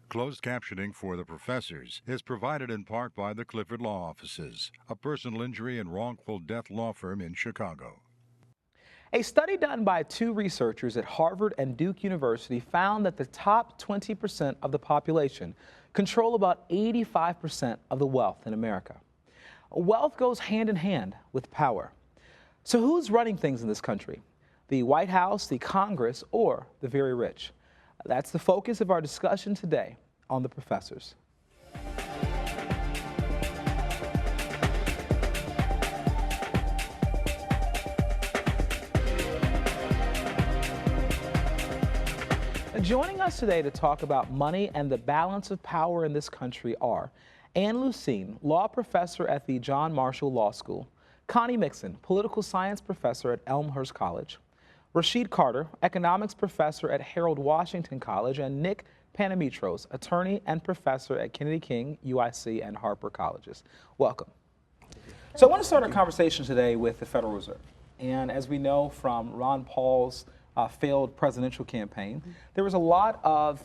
Closed captioning for the professors is provided in part by the Clifford Law Offices, a personal injury and wrongful death law firm in Chicago. A study done by two researchers at Harvard and Duke University found that the top 20% of the population control about 85% of the wealth in America. Wealth goes hand in hand with power. So who's running things in this country? The White House, the Congress, or the very rich? That's the focus of our discussion today on The Professors. Joining us today to talk about money and the balance of power in this country are Ann Lucene, law professor at the John Marshall Law School, Connie Mixon, political science professor at Elmhurst College, Rashid Carter, economics professor at Harold Washington College, and Nick Panamitros, attorney and professor at Kennedy King, UIC, and Harper Colleges. Welcome. So I want to start our conversation today with the Federal Reserve. And as we know from Ron Paul's failed presidential campaign, there was a lot of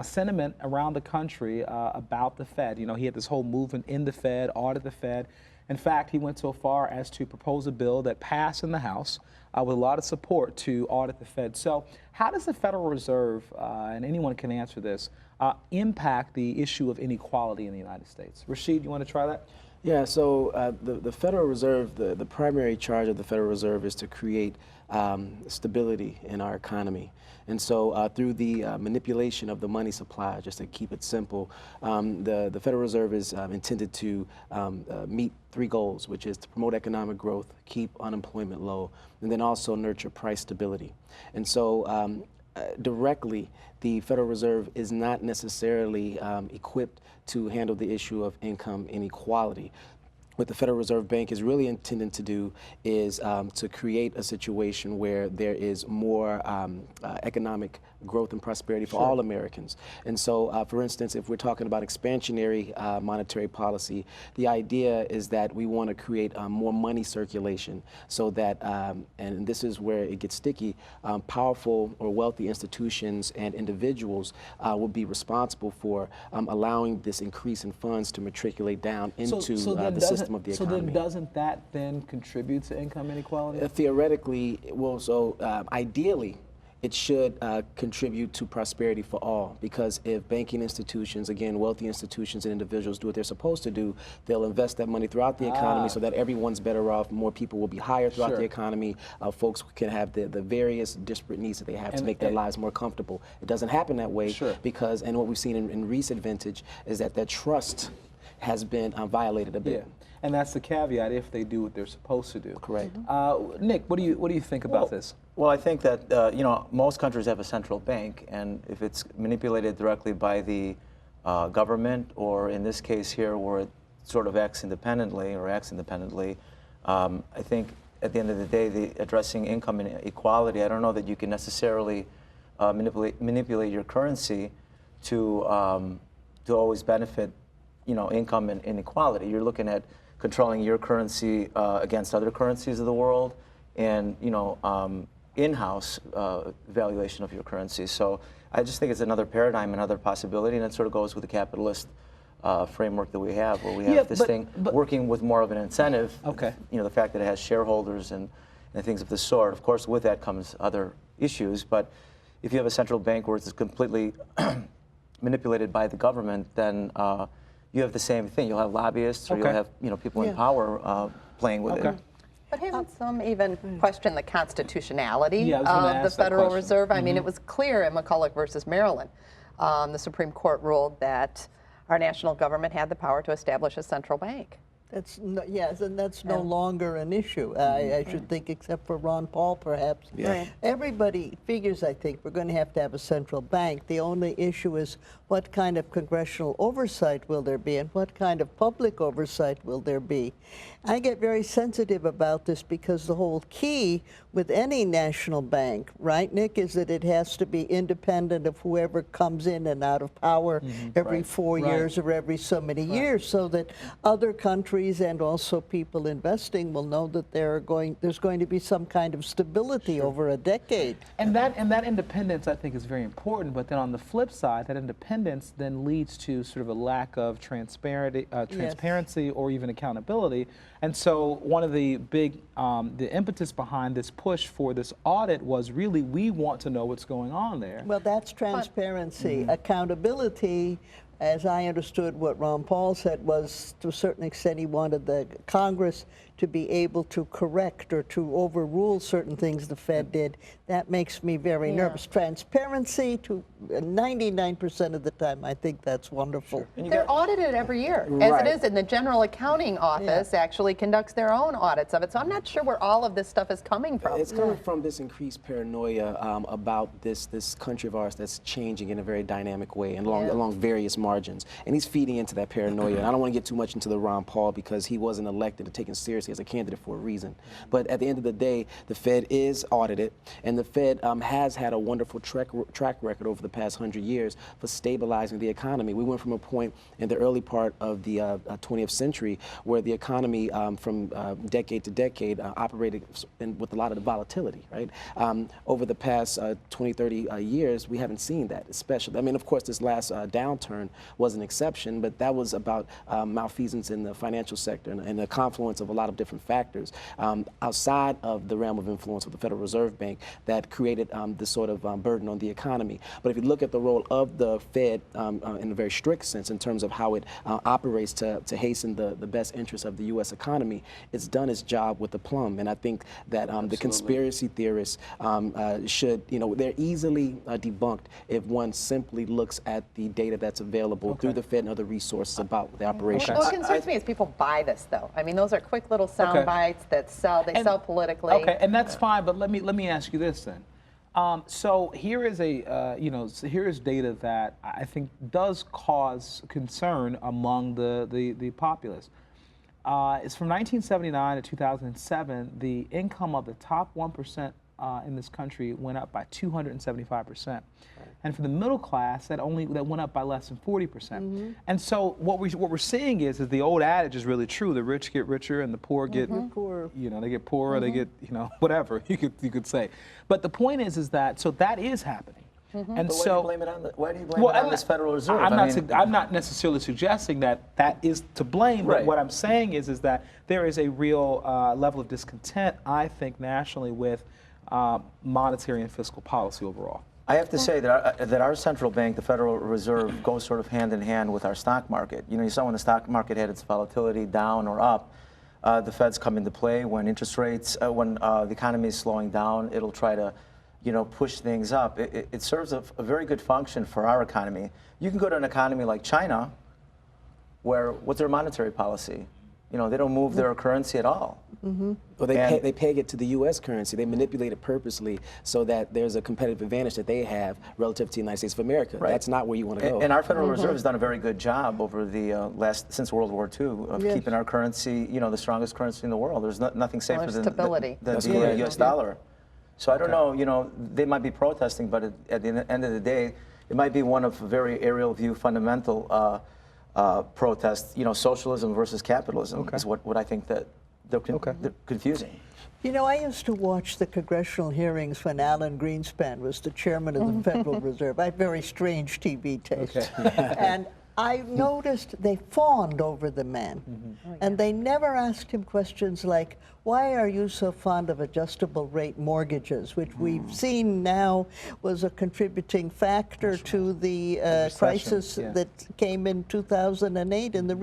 sentiment around the country about the Fed. You know, he had this whole movement in the Fed, audit the Fed. In fact, he went so far as to propose a bill that passed in the House with a lot of support to audit the Fed. So how does the Federal Reserve, and anyone can answer this, impact the issue of inequality in the United States? Rashid, you want to try that? Yeah, so the Federal Reserve, the primary charge of the Federal Reserve is to create stability in our economy. And so through the manipulation of the money supply, just to keep it simple, the Federal Reserve is intended to meet three goals, which is to promote economic growth, keep unemployment low, and then also nurture price stability. And so directly, the Federal Reserve is not necessarily equipped to handle the issue of income inequality. What the Federal Reserve Bank is really intended to do is to create a situation where there is more economic growth and prosperity for all Americans. And so, for instance, if we're talking about expansionary monetary policy, the idea is that we want to create more money circulation so that, and this is where it gets sticky, powerful or wealthy institutions and individuals will be responsible for allowing this increase in funds to matriculate down into the system of the economy. So then doesn't that then contribute to income inequality? Theoretically, well, so ideally, it should contribute to prosperity for all, because if banking institutions, again, wealthy institutions and individuals do what they're supposed to do, they'll invest that money throughout the economy so that everyone's better off, more people will be hired throughout the economy, folks can have the various disparate needs that they have to make their lives more comfortable. It doesn't happen that way because, and what we've seen in recent vintage is that trust has been violated a bit. Yeah. And that's the caveat if they do what they're supposed to do. Correct. Nick, what do you think about this? Well, I think that you know, most countries have a central bank, and if it's manipulated directly by the government, or in this case here, where it sort of acts independently, I think at the end of the day, addressing income inequality, I don't know that you can necessarily manipulate your currency to always benefit, you know, income and inequality. You're looking at controlling your currency against other currencies of the world, and, you know, in-house valuation of your currency. So I just think it's another paradigm, another possibility, and it sort of goes with the capitalist framework that we have, where we have this thing working with more of an incentive. Okay. You know, the fact that it has shareholders and things of this sort. Of course, with that comes other issues, but if you have a central bank where it's completely manipulated by the government, then you have the same thing. You'll have lobbyists, or you'll have, you know, people in power playing with it. But haven't some even questioned the constitutionality of the Federal Reserve? I mean, it was clear in McCulloch versus Maryland. The Supreme Court ruled that our national government had the power to establish a central bank. That's yes, and that's no longer an issue. I should think, except for Ron Paul, perhaps. Everybody figures, I think, we're going to have a central bank. The only issue is what kind of congressional oversight will there be, and what kind of public oversight will there be. I get very sensitive about this because the whole key with any national bank, right, Nick, is that it has to be independent of whoever comes in and out of power every 4 years or every so many years, so that other countries countries and also people investing will know that there's going to be some kind of stability over a decade. And that independence, I think, is very important. But then on the flip side, that independence then leads to sort of a lack of transparency or even accountability. And so one of the big, the impetus behind this push for this audit was really we want to know what's going on there. Well, that's transparency. Accountability, as I understood what Ron Paul said, was to a certain extent he wanted the Congress to be able to correct or to overrule certain things the Fed did. That makes me very nervous. Transparency, to 99% of the time, I think that's wonderful. Sure. They're audited every year, as it is, and the General Accounting Office actually conducts their own audits of it. So I'm not sure where all of this stuff is coming from. It's coming from this increased paranoia about this country of ours that's changing in a very dynamic way and along various margins. And he's feeding into that paranoia. And I don't want to get too much into the Ron Paul because he wasn't elected and taken seriously as a candidate for a reason. But at the end of the day, the Fed is audited, and the Fed has had a wonderful track record over the past 100 years for stabilizing the economy. We went from a point in the early part of the 20th century where the economy from decade to decade operated with a lot of the volatility, right? Over the past 20, 30 years, we haven't seen that, especially. I mean, of course, this last downturn was an exception, but that was about malfeasance in the financial sector and the confluence of a lot of different factors outside of the realm of influence of the Federal Reserve Bank that created this sort of burden on the economy. But if you look at the role of the Fed in a very strict sense in terms of how it operates to hasten the best interests of the U.S. economy, it's done its job with aplomb. And I think that the conspiracy theorists should, they're easily debunked if one simply looks at the data that's available through the Fed and other resources about the operations. What concerns me is people buy this, though. I mean, those are quick little sound bites that sell. They sell politically. Okay, and that's fine. But let me ask you this then. So here is here is data that I think does cause concern among the populace. It's from 1979 to 2007. The income of the top 1% in this country went up by 275%, and for the middle class, that went up by less than 40%. And so what we're seeing is the old adage is really true: the rich get richer and the poor get poor. they get poorer, they get whatever you could say. But the point is that that is happening. And but so why do you blame it on this Federal Reserve? I'm not necessarily suggesting that is to blame, but what I'm saying is that there is a real level of discontent, I think, nationally with monetary and fiscal policy overall. I have to say that our central bank, the Federal Reserve, goes sort of hand in hand with our stock market. You saw when the stock market had its volatility down or up, the Feds come into play. When interest rates, when the economy is slowing down, it'll try to push things up. It serves a very good function for our economy. You can go to an economy like China, where what's their monetary policy? They don't move their currency at all. Well, they peg it to the U.S. currency. They manipulate it purposely so that there's a competitive advantage that they have relative to the United States of America. That's not where you want to go. And our Federal Reserve has done a very good job over the since World War II of keeping our currency, the strongest currency in the world. There's nothing safer than the U.S. dollar. So I don't know, they might be protesting, but at the end of the day, it might be one of very aerial view fundamental protests, socialism versus capitalism is what I think that they're confusing. I used to watch the congressional hearings when Alan Greenspan was the chairman of the Federal Reserve. I have very strange TV taste. And I noticed they fawned over the man. And they never asked him questions like, why are you so fond of adjustable rate mortgages, which we've seen now was a contributing factor to the crisis that came in 2008 in the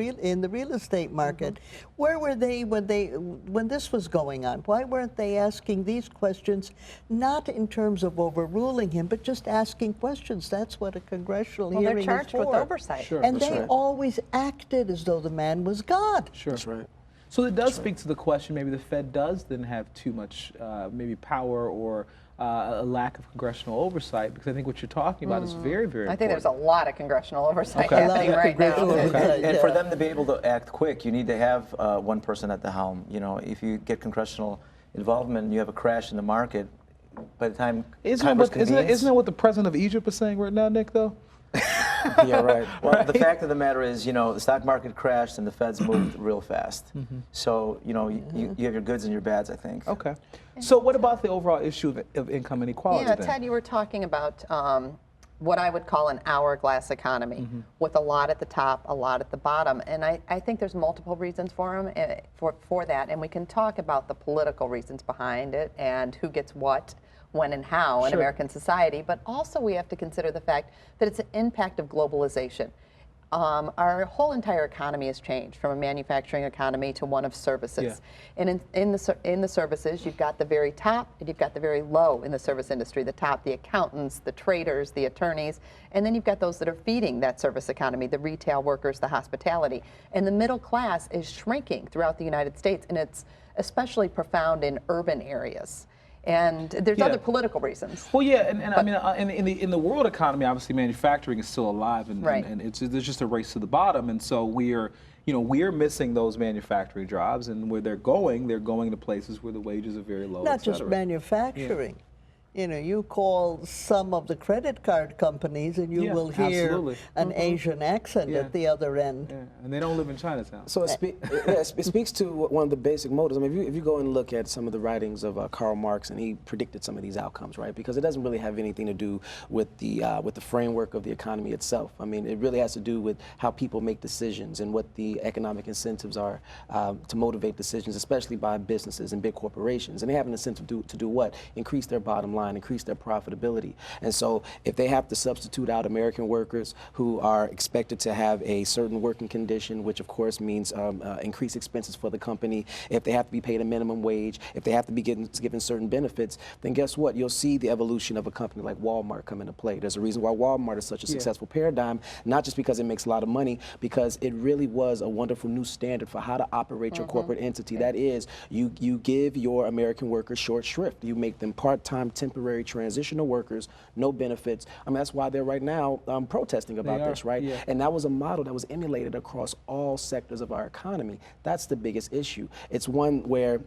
real estate market. Where were they when this was going on? Why weren't they asking these questions, not in terms of overruling him, but just asking questions? That's what a congressional hearing is for. They're charged with oversight. Sure. And they always acted as though the man was God. Sure. That's right. So it does speak to the question, maybe the Fed does then have too much maybe power or a lack of congressional oversight, because I think what you're talking about is very, very important. I think there's a lot of congressional oversight happening right now. And for them to be able to act quick, you need to have one person at the helm. If you get congressional involvement and you have a crash in the market, by the time isn't that what the president of Egypt is saying right now, Nick, though? Yeah, right. Well, the fact of the matter is, the stock market crashed and the Feds moved real fast. So, you have your goods and your bads, I think. Okay. So what about the overall issue of income inequality Yeah, then? Ted, you were talking about what I would call an hourglass economy, with a lot at the top, a lot at the bottom. And I think there's multiple reasons for that, and we can talk about the political reasons behind it and who gets what, when and how in American society, but also we have to consider the fact that it's an impact of globalization. Our whole entire economy has changed from a manufacturing economy to one of services. And in the services, you've got the very top and you've got the very low in the service industry. The top, the accountants, the traders, the attorneys, and then you've got those that are feeding that service economy, the retail workers, the hospitality. And the middle class is shrinking throughout the United States, and it's especially profound in urban areas. And there's other political reasons. Well, yeah, and I mean, in the world economy, obviously manufacturing is still alive, and there's just a race to the bottom, and so we're missing those manufacturing jobs, and where they're going to places where the wages are very low. Not just manufacturing. You call some of the credit card companies and you will hear an Asian accent at the other end. And they don't live in Chinatown. So it speaks to one of the basic motives. I mean, if you go and look at some of the writings of Karl Marx, and he predicted some of these outcomes, right? Because it doesn't really have anything to do with the framework of the economy itself. I mean, it really has to do with how people make decisions and what the economic incentives are to motivate decisions, especially by businesses and big corporations. And they have an incentive to do what? Increase their bottom line, increase their profitability. And so if they have to substitute out American workers who are expected to have a certain working condition, which of course means increased expenses for the company, if they have to be paid a minimum wage, if they have to be given certain benefits, then guess what? You'll see the evolution of a company like Walmart come into play. There's a reason why Walmart is such a successful paradigm, not just because it makes a lot of money, because it really was a wonderful new standard for how to operate your corporate entity. That is, you give your American workers short shrift. You make them part-time, temporary, transitional workers, no benefits. I mean, that's why they're right now protesting about this, right? And that was a model that was emulated across all sectors of our economy. That's the biggest issue. It's one where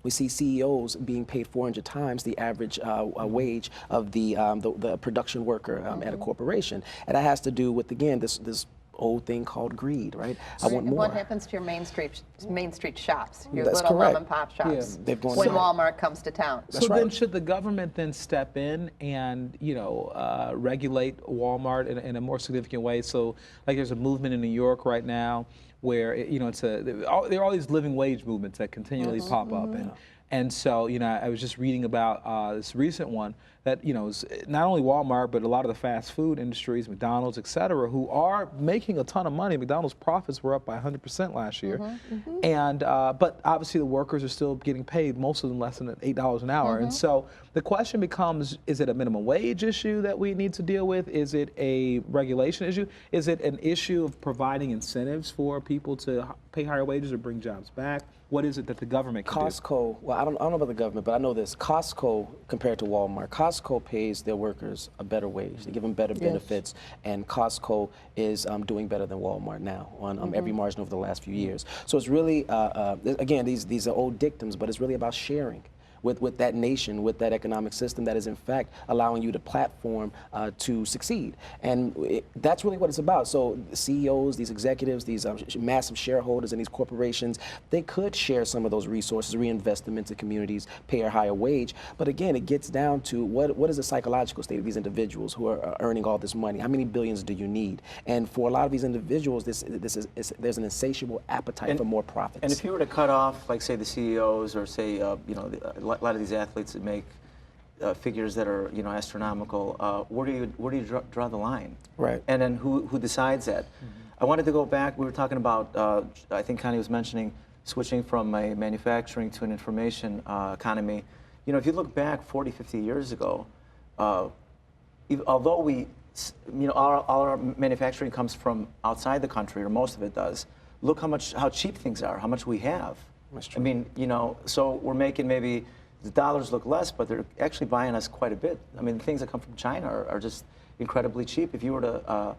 we see CEOs being paid 400 times the average wage of the production worker at a corporation. And that has to do with, again, this old thing called greed, right? I want more. What happens to your Main Street shops, your That's little correct. mom and pop shops, They've gone when down. Walmart comes to town? So then should the government then step in and, regulate Walmart in a more significant way? So like there's a movement in New York right now where, there are all these living wage movements that continually pop up. And so, I was just reading about this recent one that, it's not only Walmart, but a lot of the fast food industries, McDonald's, et cetera, who are making a ton of money. McDonald's profits were up by 100% last year. And, but obviously the workers are still getting paid, most of them less than $8 an hour. And so the question becomes, is it a minimum wage issue that we need to deal with? Is it a regulation issue? Is it an issue of providing incentives for people to pay higher wages or bring jobs back? What is it that the government can do? Costco, well, I don't know about the government, but I know this. Costco, compared to Walmart, Costco pays their workers a better wage. They give them better benefits, and Costco is doing better than Walmart now on every margin over the last few years. So it's really, again, these are old dictums, but it's really about sharing with that nation, with that economic system that is in fact allowing you to platform to succeed. And that's really what it's about. So the CEOs, these executives, these massive shareholders in these corporations, they could share some of those resources, reinvest them into communities, pay a higher wage. But again, it gets down to what is the psychological state of these individuals who are earning all this money? How many billions do you need? And for a lot of these individuals, there's an insatiable appetite for more profits. And if you were to cut off, like say the CEOs or say, a lot of these athletes that make figures that are astronomical, where do you draw the line? Right. And then who decides that? I wanted to go back. We were talking about. I think Connie was mentioning switching from a manufacturing to an information economy. If you look back 40, 50 years ago, although all our manufacturing comes from outside the country, or most of it does. Look how cheap things are, how much we have. That's true. I mean, so we're making maybe the dollars look less, but they're actually buying us quite a bit. I mean, the things that come from China are just incredibly cheap. If you were to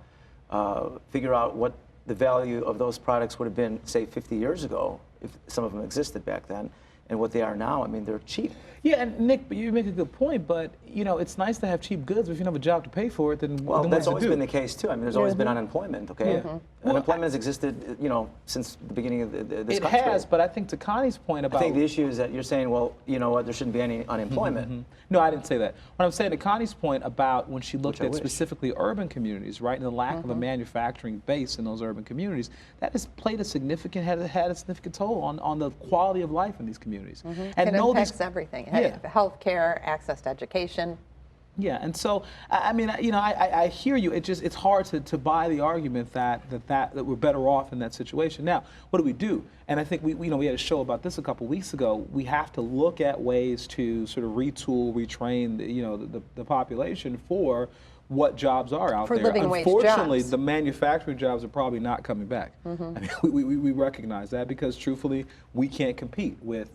figure out what the value of those products would have been, say, 50 years ago, if some of them existed back then, and what they are now, I mean, they're cheap. Yeah, and Nick, you make a good point, but you know, it's nice to have cheap goods, but if you don't have a job to pay for it, then Well, then that's what always do? been the case too. I mean, there's always been unemployment. Okay, unemployment has existed, you know, since the beginning of this country. It has, but I think to Connie's point about, I think the issue is that you're saying, well, you know what, there shouldn't be any unemployment. No, I didn't say that. What I'm saying to Connie's point about when she looked Which I at wish. specifically urban communities, right, and the lack of a manufacturing base in those urban communities, that has played a significant, had a significant toll on the quality of life in these communities. And It impacts everything. Yeah. Healthcare, access to education. Yeah, and so I mean, you know, I hear you. It's hard to buy the argument that we're better off in that situation. Now, what do? And I think we had a show about this a couple weeks ago. We have to look at ways to sort of retool, retrain, the population for what jobs are out For there. living wage Unfortunately, jobs. the manufacturing jobs are probably not coming back. I mean, we recognize that because truthfully, we can't compete with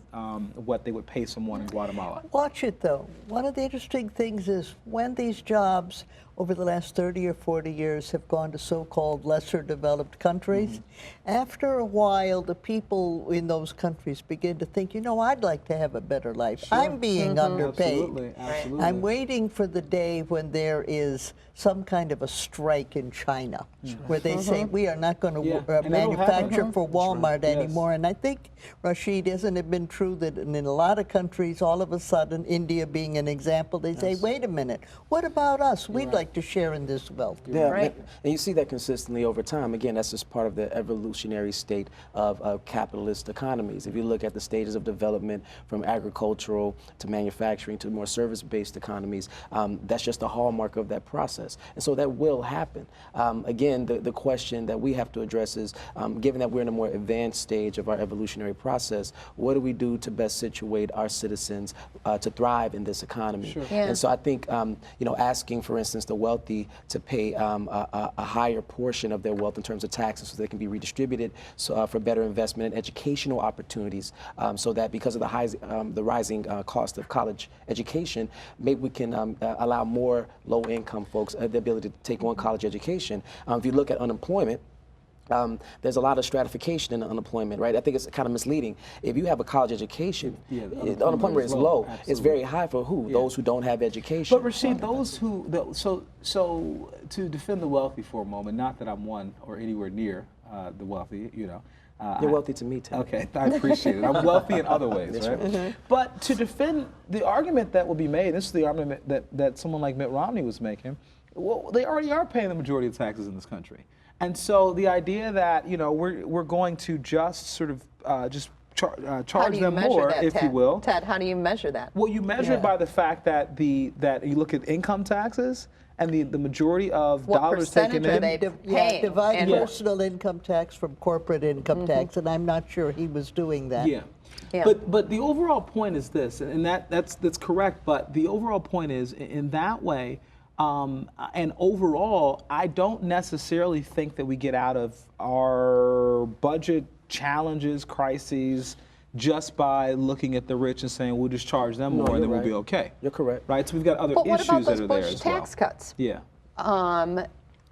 what they would pay someone in Guatemala. Watch it, though. One of the interesting things is when these jobs over the last 30 or 40 years have gone to so-called lesser developed countries, after a while, the people in those countries begin to think, you know, I'd like to have a better life. I'm being underpaid. Absolutely, absolutely. I'm waiting for the day when there is some kind of a strike in China where they say, we are not going to Yeah, and it'll manufacture happen. for Walmart Yes. anymore. And I think, Rashid, hasn't it been true that in a lot of countries, all of a sudden, India being an example, they say, wait a minute, what about us? We'd like to share in this wealth. Yeah, Right. and you see that consistently over time. Again, that's just part of the evolutionary state of capitalist economies. If you look at the stages of development from agricultural to manufacturing to more service-based economies, that's just a hallmark of that process. And so that will happen. Again, the question that we have to address is, given that we're in a more advanced stage of our evolutionary process, what do we do to best situate our citizens to thrive in this economy? Sure. Yeah. And so I think, asking, for instance, the wealthy to pay a higher portion of their wealth in terms of taxes so they can be redistributed for better investment and educational opportunities, so that because of the rising cost of college education, maybe we can allow more low-income folks the ability to take on college education. If you look at unemployment, there's a lot of stratification in unemployment, right? I think it's kind of misleading. If you have a college education, Yeah, the the unemployment rate is low. Absolutely. It's very high for who? Yeah. Those who don't have education. But Rashid, so to defend the wealthy for a moment, not that I'm one or anywhere near the wealthy, You're wealthy to me, Ted. Okay, I appreciate it. I'm wealthy in other ways, That's right? right. But to defend the argument that will be made, this is the argument that someone like Mitt Romney was making, well, they already are paying the majority of taxes in this country. And so the idea that, we're going to just sort of charge them more, if you will. Ted, how do you measure that? Well, you measure it by the fact that that you look at income taxes and the majority of What dollars taken percentage are in. they paying? Divide And- personal income tax from corporate income tax, and I'm not sure he was doing that. Yeah. Yeah. But the overall point is this, and that's correct. But the overall point is in that way, and overall, I don't necessarily think that we get out of our budget challenges, crises, just by looking at the rich and saying we'll just charge them more and then we'll be okay. You're correct. Right. So we've got other But what about issues that those are there Bush as well. tax cuts? Yeah.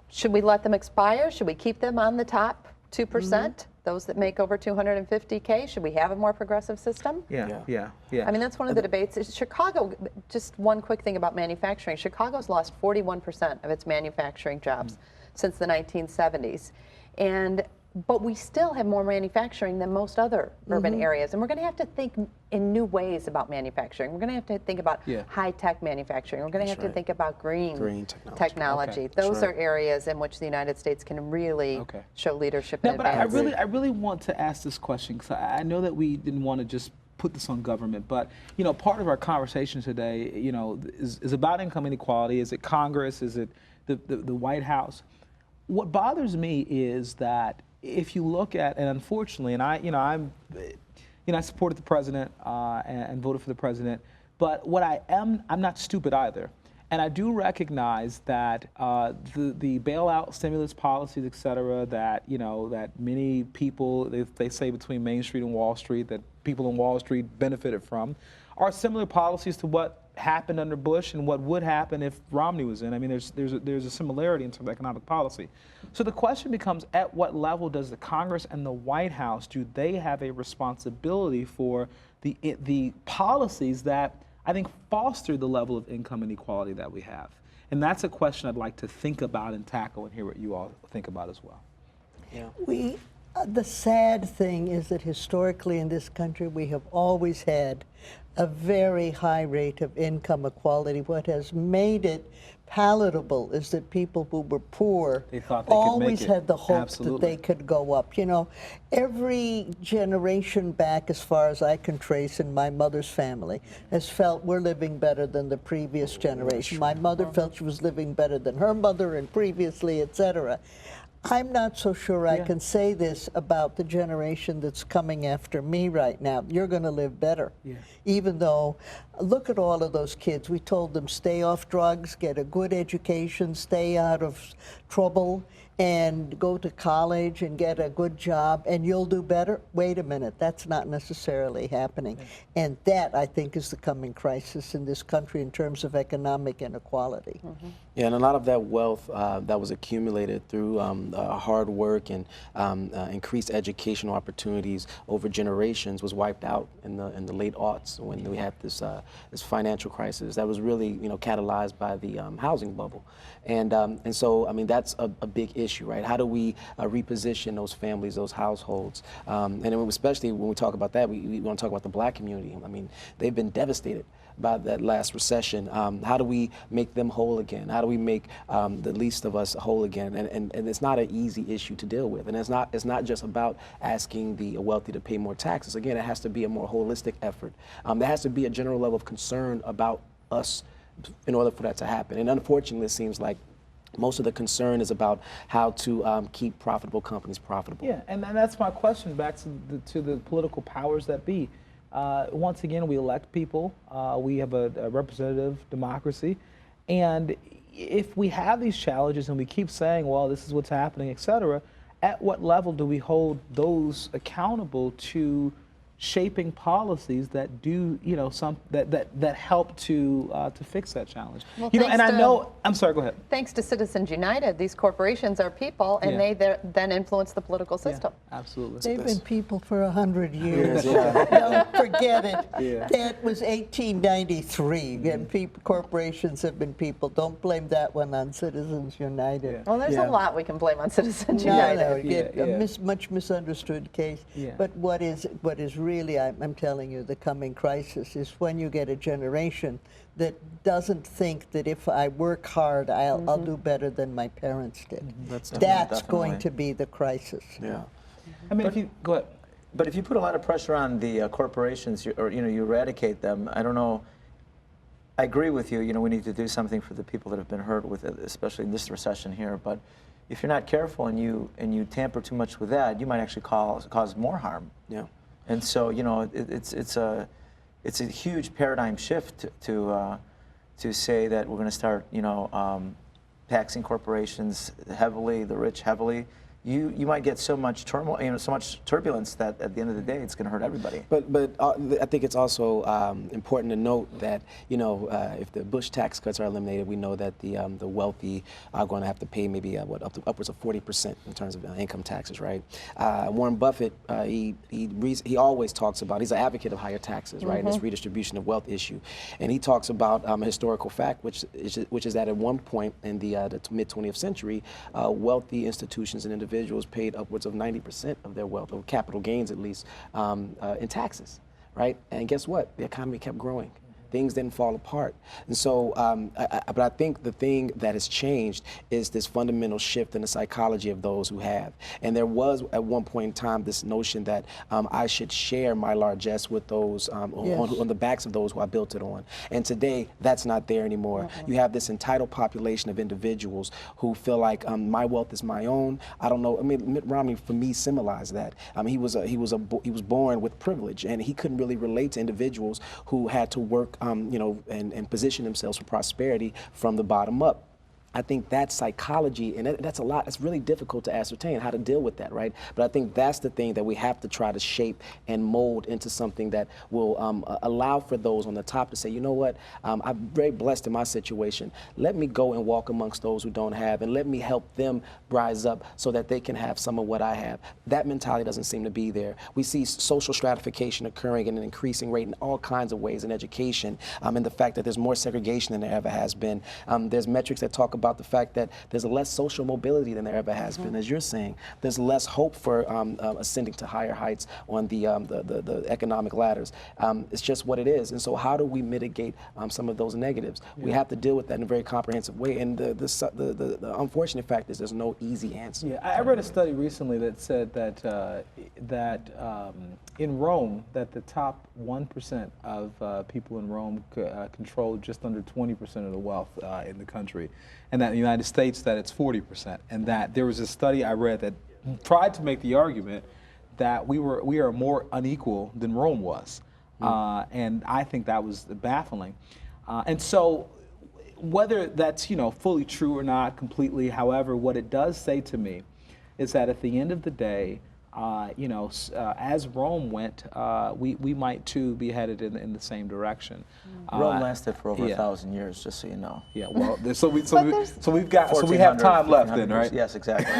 Should we let them expire? Should we keep them on the top 2%? Those that make over 250K? Should we have a more progressive system? Yeah. I mean, that's one of the debates. Chicago, just one quick thing about manufacturing. Chicago's lost 41% of its manufacturing jobs since the 1970s. But we still have more manufacturing than most other urban areas. And we're going to have to think in new ways about manufacturing. We're going to have to think about high-tech manufacturing. We're going to have to think about green technology. Okay. Those are areas in which the United States can really show leadership and But I advance. really want to ask this question because I know that we didn't want to just put this on government, but part of our conversation today, is about income inequality. Is it Congress? Is it the White House? What bothers me is that if you look at, and unfortunately, and I supported the president and voted for the president, but I'm not stupid either. And I do recognize that the bailout stimulus policies, et cetera, that many people, they say between Main Street and Wall Street, that people on Wall Street benefited from, are similar policies to what happened under Bush and what would happen if Romney was in. I mean, there's a similarity in terms of economic policy. So the question becomes, at what level does the Congress and the White House, do they have a responsibility for the policies that I think foster the level of income inequality that we have. And that's a question I'd like to think about and tackle and hear what you all think about as well. Yeah. The sad thing is that historically in this country we have always had a very high rate of income equality. What has made it palatable is that people who were poor always had the hope that they could go up. You know, every generation back, as far as I can trace in my mother's family, has felt we're living better than the previous generation. My mother felt she was living better than her mother and previously, etc. I'm not so sure I can say this about the generation that's coming after me right now. You're going to live better. Even though, look at all of those kids. We told them stay off drugs, get a good education, stay out of trouble, and go to college and get a good job, and you'll do better. Wait a minute, that's not necessarily happening. And that, I think, is the coming crisis in this country in terms of economic inequality. Yeah, and a lot of that wealth that was accumulated through hard work and increased educational opportunities over generations was wiped out in the late aughts when we had this financial crisis that was really catalyzed by the housing bubble, and so I mean that's a big issue, right? How do we reposition those families, those households, and especially when we talk about that, we want to talk about the Black community. I mean, they've been devastated by that last recession. How do we make them whole again? How do we make the least of us whole again? And it's not an easy issue to deal with. And it's not just about asking the wealthy to pay more taxes. Again, it has to be a more holistic effort. There has to be a general level of concern about us in order for that to happen. And unfortunately, it seems like most of the concern is about how to keep profitable companies profitable. Yeah, and that's my question back to the political powers that be. Once again, we elect people. We have a representative democracy. And if we have these challenges and we keep saying, well, this is what's happening, et cetera, at what level do we hold those accountable to shaping policies that do, that help to fix that challenge? Well, and I know, I'm sorry, go ahead. Thanks to Citizens United, these corporations are people, and they then influence the political system. Absolutely. They've been people for 100 years. Don't forget it. That was 1893, and corporations have been people. Don't blame that one on Citizens United. Well, there's a lot we can blame on Citizens United. A much misunderstood case. But what is really, I'm telling you, the coming crisis is when you get a generation that doesn't think that if I work hard, I'll do better than my parents did. That's going to be the crisis. Yeah. I mean, if you go ahead. But if you put a lot of pressure on the corporations, you eradicate them, I don't know. I agree with you. We need to do something for the people that have been hurt with it, especially in this recession here. But if you're not careful and you tamper too much with that, you might actually cause more harm. Yeah. And so, it's a huge paradigm shift to say that we're going to start, taxing corporations heavily, the rich heavily. You might get so much turmoil, so much turbulence that at the end of the day, it's going to hurt everybody. But I think it's also important to note that if the Bush tax cuts are eliminated, we know that the wealthy are going to have to pay maybe upwards of 40% in terms of income taxes, right? Warren Buffett, he always talks about, he's an advocate of higher taxes, right? And this redistribution of wealth issue, and he talks about a historical fact, which is that at one point in the mid 20th century, wealthy institutions and individuals paid upwards of 90% of their wealth, or capital gains at least, in taxes, right? And guess what? The economy kept growing. Things didn't fall apart. And so, but I think the thing that has changed is this fundamental shift in the psychology of those who have. And there was at one point in time this notion that I should share my largesse with those on the backs of those who I built it on. And today, that's not there anymore. You have this entitled population of individuals who feel like my wealth is my own. I don't know. I mean, Mitt Romney for me symbolized that. He was born with privilege, and he couldn't really relate to individuals who had to work and position themselves for prosperity from the bottom up. I think that psychology, and that's a lot, it's really difficult to ascertain how to deal with that, right? But I think that's the thing that we have to try to shape and mold into something that will allow for those on the top to say, you know what, I'm very blessed in my situation. Let me go and walk amongst those who don't have, and let me help them rise up so that they can have some of what I have. That mentality doesn't seem to be there. We see social stratification occurring at an increasing rate in all kinds of ways in education, and the fact that there's more segregation than there ever has been. There's metrics that talk about the fact that there's less social mobility than there ever has been, as you're saying. There's less hope for ascending to higher heights on the economic ladders. It's just what it is. And so how do we mitigate some of those negatives? We have to deal with that in a very comprehensive way. And the unfortunate fact is there's no easy answer. Yeah, I read a study recently that said that in Rome, that the top 1% of people in Rome control just under 20% of the wealth in the country, and that in the United States that it's 40%, and that there was a study I read that tried to make the argument that we are more unequal than Rome was, and I think that was baffling, and so whether that's fully true or not completely, however, what it does say to me is that at the end of the day, as Rome went, we might too be headed in the same direction. Rome lasted for over 1,000 years, just so you know. Yeah, well, so we have time left then, right? Yes, exactly.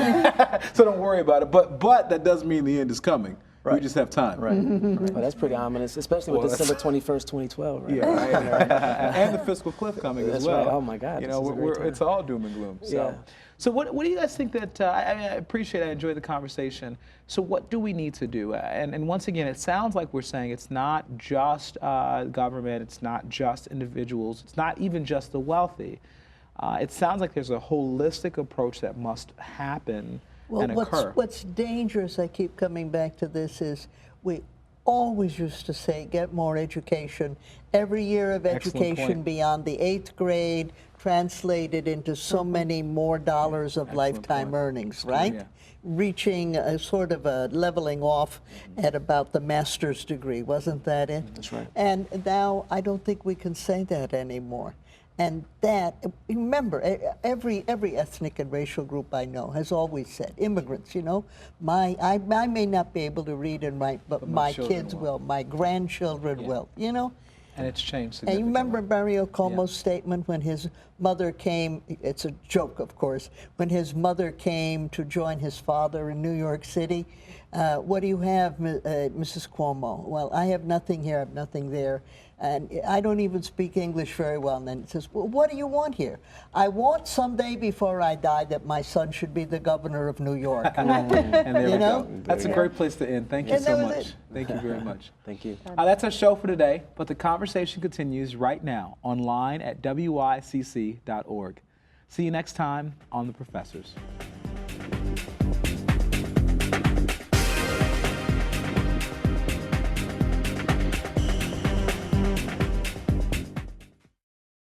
So don't worry about it. But that does mean the end is coming. Right. We just have time. Right. Well, that's pretty ominous, especially with December 21st, 2012. Right? Yeah, right. And the fiscal cliff coming as well. Right. Oh my God. It's all doom and gloom. So. Yeah. So what do you guys think that, I appreciate, I enjoyed the conversation. So what do we need to do? And once again, it sounds like we're saying it's not just government, it's not just individuals, it's not even just the wealthy. It sounds like there's a holistic approach that must happen and occur. What's dangerous, I keep coming back to this, is we always used to say, get more education. Every year of education beyond the 8th grade translated into so many more dollars of lifetime earnings, right? Yeah. Reaching a sort of a leveling off at about the master's degree, wasn't that it? That's right. And now I don't think we can say that anymore. And that, remember, every ethnic and racial group I know has always said, immigrants, I may not be able to read and write, but my kids will, my grandchildren will, And it's changed significantly. And you remember Mario Cuomo's statement when his mother came, it's a joke, of course, when his mother came to join his father in New York City. What do you have, Mrs. Cuomo? Well, I have nothing here, I have nothing there. And I don't even speak English very well. And then it says, well, what do you want here? I want someday before I die that my son should be the governor of New York. And there we go. That's a great place to end. Thank you so much. Thank you very much. Thank you. That's our show for today, but the conversation continues right now online at WYCC.org. See you next time on The Professors.